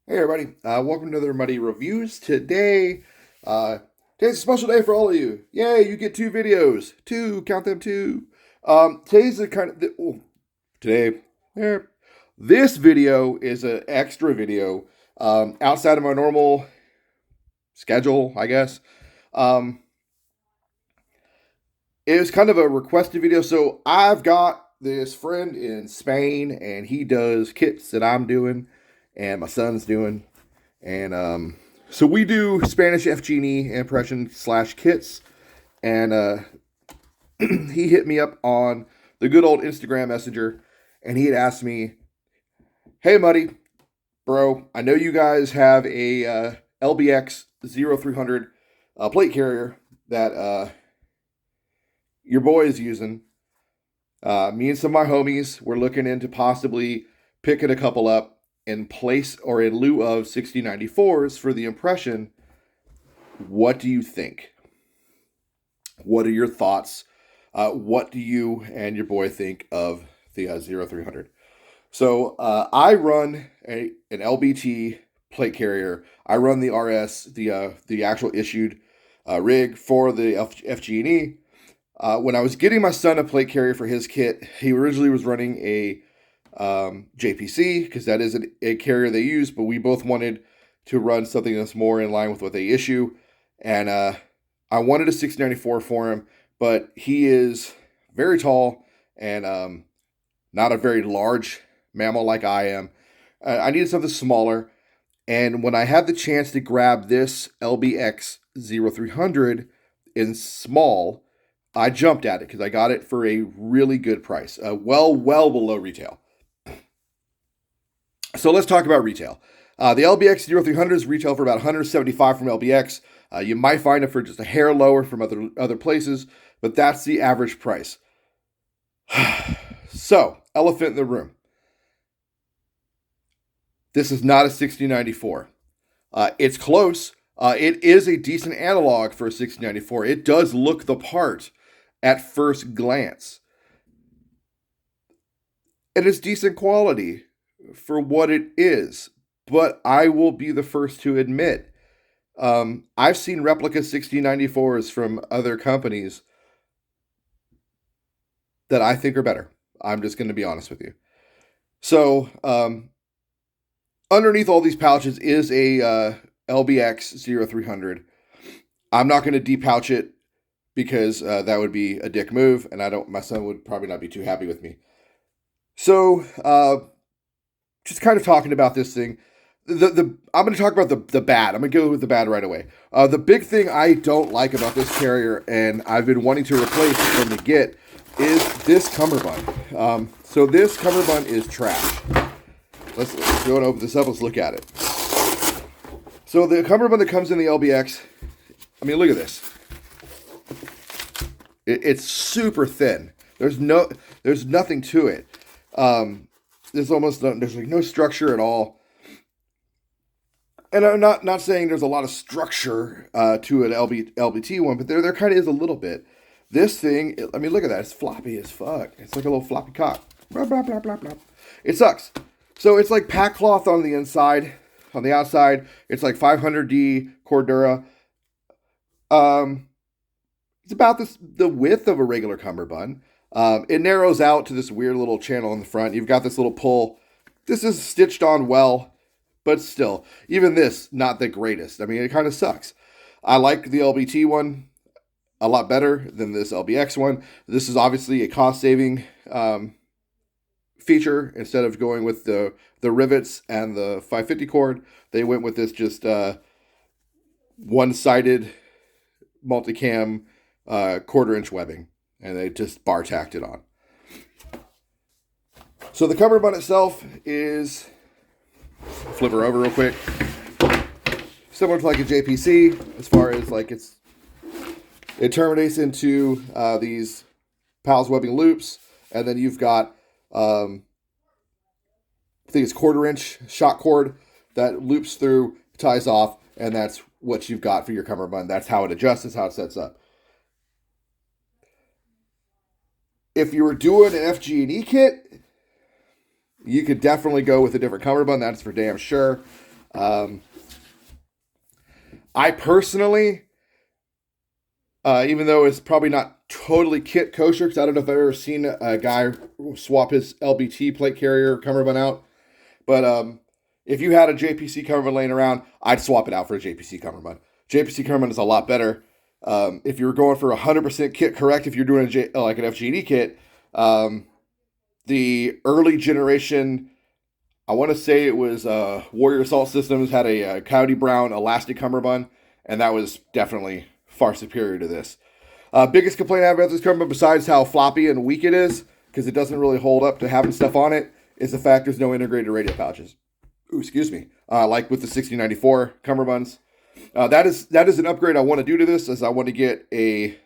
Hey everybody, welcome to the Muddy Reviews. Today's a special day for all of you. Yay, you get two videos. Two, count them two. Today's the kind of, today, eh, this video is an extra video, outside of my normal schedule, I guess. Um, it was kind of a requested video. So I've got this friend in Spain and he does kits that I'm doing and my son's doing. And so we do Spanish FGNE impression / kits. And he hit me up on the good old Instagram Messenger. And he had asked me, hey, Muddy, bro, I know you guys have a LBX 0300 plate carrier that your boy is using. Me and some of my homies were looking into possibly picking a couple up in place or in lieu of 6094s for the impression. What do you think? What are your thoughts? What do you and your boy think of the 0300? So I run an LBT plate carrier. I run the RS, the actual issued rig for the FGNE. When I was getting my son a plate carrier for his kit, he originally was running a JPC, because that is a carrier they use, but we both wanted to run something that's more in line with what they issue. And I wanted a 694 for him, but he is very tall and not a very large mammal like I am. I needed something smaller. And when I had the chance to grab this LBX 0300 in small, I jumped at it because I got it for a really good price, well below retail. So let's talk about retail. The LBX 0300s retail for about $175 from LBX. You might find it for just a hair lower from other places, but that's the average price. So, elephant in the room. This is not a 6094. It's close. It is a decent analog for a 6094. It does look the part at first glance. It is decent quality for what it is, but I will be the first to admit, I've seen replica 6094s from other companies that I think are better. I'm just going to be honest with you. So, underneath all these pouches is a LBX 0300. I'm not going to depouch it because that would be a dick move, and my son would probably not be too happy with me. So, just kind of talking about this thing. I'm going to talk about the bad. I'm going to go with the bad right away. The big thing I don't like about this carrier, and I've been wanting to replace from the get, is this cummerbund. So this cummerbund is trash. Let's go and open this up. Let's look at it. So the cummerbund that comes in the LBX, I mean, look at this. It's super thin. There's nothing to it. There's like no structure at all. And I'm not saying there's a lot of structure to an LBT one, but there kind of is a little bit. This thing, I mean, look at that. It's floppy as fuck. It's like a little floppy cock. Blah, blah, blah, blah, blah. It sucks. So it's like pack cloth on the inside. On the outside, it's like 500D Cordura. It's about the width of a regular cummerbund. It narrows out to this weird little channel in the front. You've got this little pull. This is stitched on well, but still, even this, not the greatest. I mean, it kind of sucks. I like the LBT one a lot better than this LBX one. This is obviously a cost-saving feature. Instead of going with the rivets and the 550 cord, they went with this just one-sided multicam 1/4-inch webbing, and they just bar tacked it on. So the cummerbund itself is, flip her over real quick, similar to like a JPC as far as like it terminates into these Pals webbing loops, and then you've got I think it's 1/4-inch shot cord that loops through, ties off, and that's what you've got for your cummerbund. That's how it adjusts. That's how it sets up. If you were doing an FGNE kit, you could definitely go with a different cummerbund. That's for damn sure. I personally, even though it's probably not totally kit kosher, because I don't know if I've ever seen a guy swap his LBT plate carrier cummerbund out, but if you had a JPC cummerbund laying around, I'd swap it out for a JPC cummerbund. JPC cummerbund is a lot better. If you're going for 100% kit correct, if you're doing like an FGNE kit, the early generation, I want to say it was Warrior Assault Systems, had a Coyote Brown elastic cummerbund, and that was definitely far superior to this. Biggest complaint I have about this cummerbund, besides how floppy and weak it is, because it doesn't really hold up to having stuff on it, is the fact there's no integrated radial pouches. Ooh, excuse me. Like with the 6094 cummerbunds. That is an upgrade I want to do to this, as I want to get a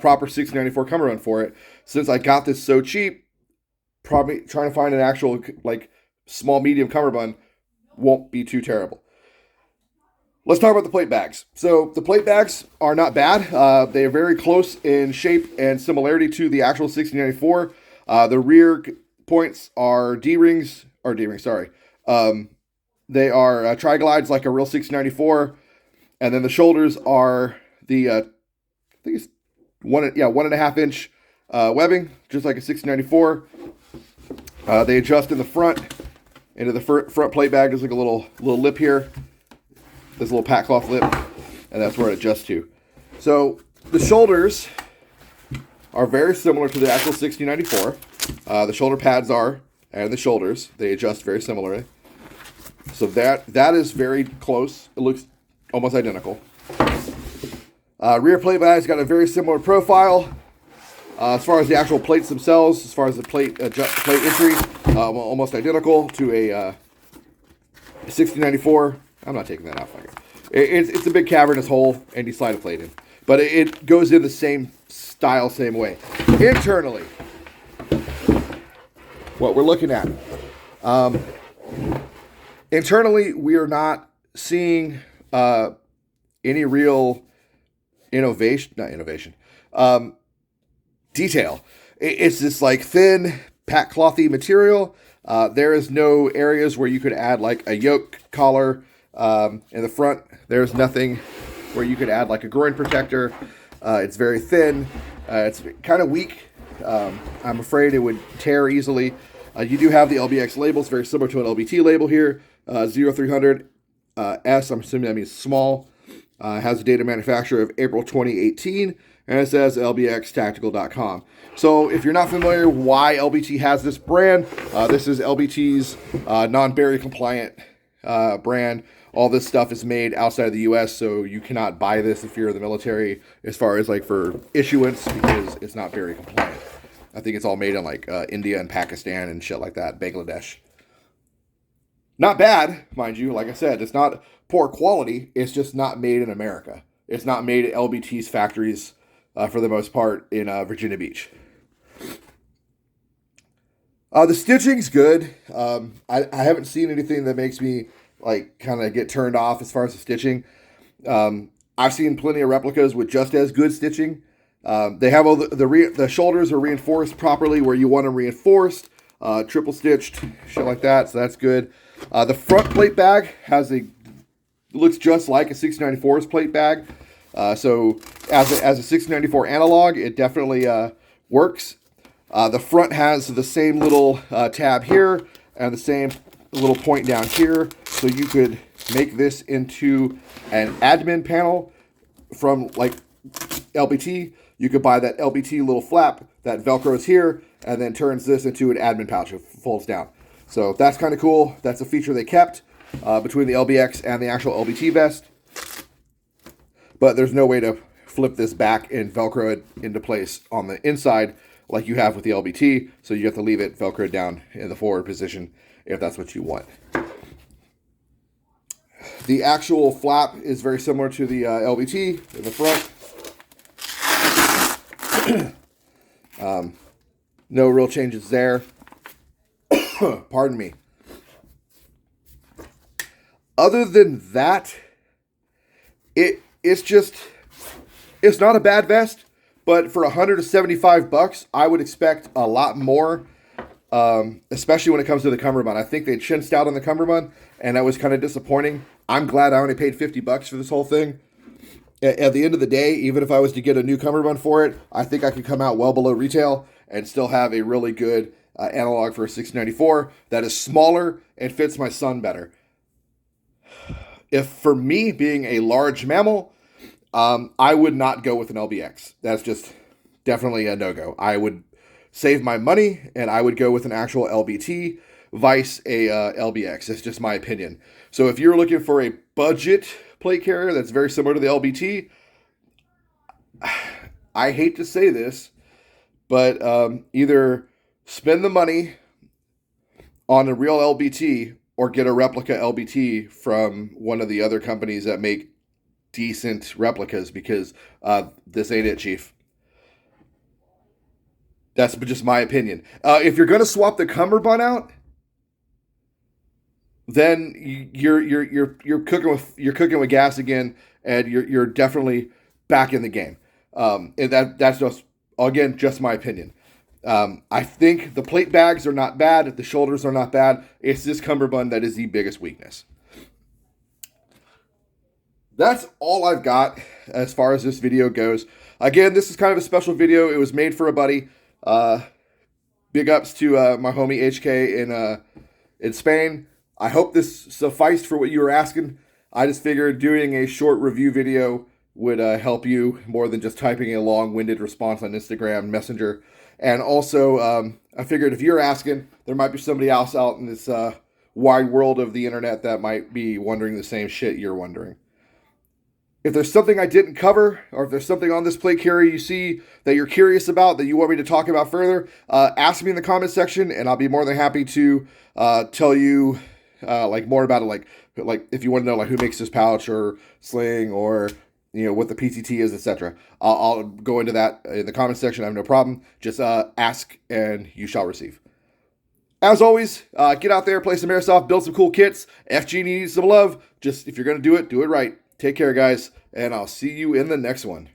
proper 6094 cummerbund for it. Since I got this so cheap, probably trying to find an actual like small medium cummerbund won't be too terrible. Let's talk about the plate bags. So the plate bags are not bad. They are very close in shape and similarity to the actual 6094. The rear points are D-rings. They are tri-glides like a real 6094. And then the shoulders are the, I think it's 1.5 inch webbing, just like a 6094. They adjust in the front. Into the front plate bag, there's like a little lip here. This little pack cloth lip, and that's where it adjusts to. So the shoulders are very similar to the actual 6094. The shoulder pads are, and the shoulders, they adjust very similarly. So that is very close. It looks almost identical. Rear plate bag's got a very similar profile. As far as the actual plates themselves, as far as the plate entry, almost identical to a 6094. I'm not taking that out. It's a big cavernous hole, and you slide a plate in. But it goes in the same style, same way. Internally, what we're looking at. Internally, we are not seeing any real detail. It's this like thin, pack clothy material. There is no areas where you could add like a yoke collar in the front. There's nothing where you could add like a groin protector. It's very thin. It's kind of weak. I'm afraid it would tear easily. You do have the LBX labels, very similar to an LBT label here. 0300 S, I'm assuming that means small. Has the date of manufacture of April 2018. And it says lbxtactical.com. So if you're not familiar why LBT has this brand, this is LBT's non-Berry compliant brand. All this stuff is made outside of the U.S., so you cannot buy this if you're in the military as far as like for issuance, because it's not Berry compliant. I think it's all made in like India and Pakistan and shit like that, Bangladesh. Not bad, mind you. Like I said, it's not poor quality. It's just not made in America. It's not made at LBT's factories for the most part in Virginia Beach. The stitching's good. I haven't seen anything that makes me like kind of get turned off as far as the stitching. I've seen plenty of replicas with just as good stitching. They have all the shoulders are reinforced properly where you want them reinforced, triple stitched, shit like that. So that's good. The front plate bag looks just like a 694's plate bag. So as a 694 analog, it definitely works. The front has the same little tab here and the same little point down here. So you could make this into an admin panel from like LBT. You could buy that LBT little flap that Velcros here and then turns this into an admin pouch. It folds down. So that's kind of cool. That's a feature they kept between the LBX and the actual LBT vest. But there's no way to flip this back and Velcro it into place on the inside like you have with the LBT. So you have to leave it Velcroed down in the forward position if that's what you want. The actual flap is very similar to the LBT in the front. No real changes there. Pardon me. Other than that, it's not a bad vest, but for $175, I would expect a lot more especially when it comes to the cummerbund. I think they chinched out on the cummerbund, and that was kind of disappointing. I'm glad I only paid $50 for this whole thing. At the end of the day, even if I was to get a new cummerbund for it, I think I could come out well below retail and still have a really good analog for a 694 that is smaller and fits my son better. If for me being a large mammal, I would not go with an LBX. That's just definitely a no-go. I would save my money and I would go with an actual LBT vice a LBX. That's just my opinion. So if you're looking for a budget plate carrier that's very similar to the LBT, I hate to say this, but either spend the money on a real LBT or get a replica LBT from one of the other companies that make decent replicas, because this ain't it, Chief. That's just my opinion. If you're going to swap the cummerbund out, then you're cooking with gas again, and you're definitely back in the game. And that's just, again, just my opinion. I think the plate bags are not bad. The shoulders are not bad. It's this cummerbund that is the biggest weakness. That's all I've got as far as this video goes. Again, this is kind of a special video. It was made for a buddy. Big ups to my homie HK in Spain. I hope this sufficed for what you were asking. I just figured doing a short review video would help you more than just typing a long-winded response on Instagram Messenger. And also, I figured if you're asking, there might be somebody else out in this wide world of the internet that might be wondering the same shit you're wondering. If there's something I didn't cover, or if there's something on this plate carrier you see that you're curious about, that you want me to talk about further, ask me in the comment section, and I'll be more than happy to tell you like more about it, like if you want to know like who makes this pouch or sling, or what the PTT is, etc. I'll go into that in the comment section. I have no problem. Just ask and you shall receive. As always, get out there, play some airsoft, build some cool kits. FGNE needs some love. Just if you're gonna do it right. Take care, guys, and I'll see you in the next one.